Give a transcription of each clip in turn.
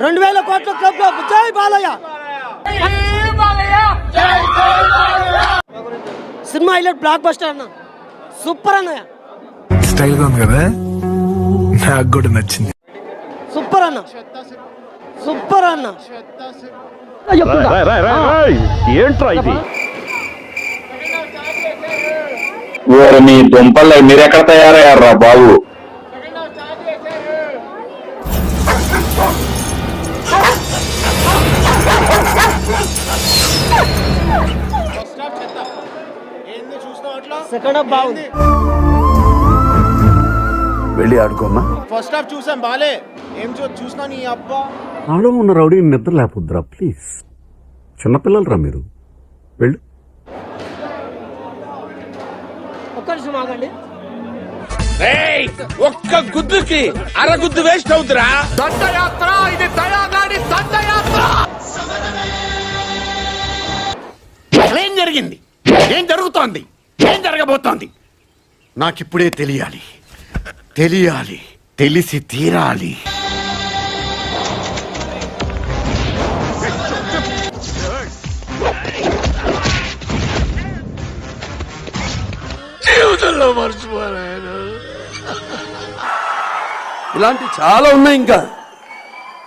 2000 కోట్ల క్లబ్ లో జై Balayya. Cinema highlight, block buster అన్న, సూపర్ అన్నయ్య. స్టైల్ గా ఉంది కదా, నాకు కూడా నచ్చింది. సూపర్ అన్న, సూపర్ అన్న. ఏంట్రా ఇది? మీ దుంపల్లో మీరెక్కడ తయారయ్యారా బాబు? సెకండ్ హాఫ్ బాగుంది. వెళ్ళి ఆడుకోమ్మా. ఫస్ట్ హాఫ్ చూసాం, బాలే. ఏం చూసినా నీ అబ్బా. ఆలో ఉన్న రౌడీ నిద్ర లేపుద్రా ప్లీజ్. చిన్నపిల్లలరా మీరు, వెళ్ళు. ఒక్క నిమిషం ఆగండి. ఒక్క గుద్దుకి అరగుద్దు వేస్ట్ అవుతురా. దండయాత్ర ఇది, దయాగాడి దండయాత్ర. ఏం జరిగింది? ఏం జరుగుతోంది? ఏం జరగబోతోంది? నాకిప్పుడే తెలియాలి, తెలిసి తీరాలి. జీవితంలో మర్చిపోయాను. ఇలాంటి చాలా ఉన్నాయి, ఇంకా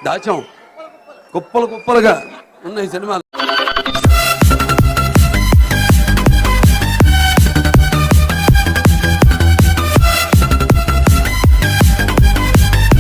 దాచాం కుప్పలుగా ఉన్నాయి సినిమాలు.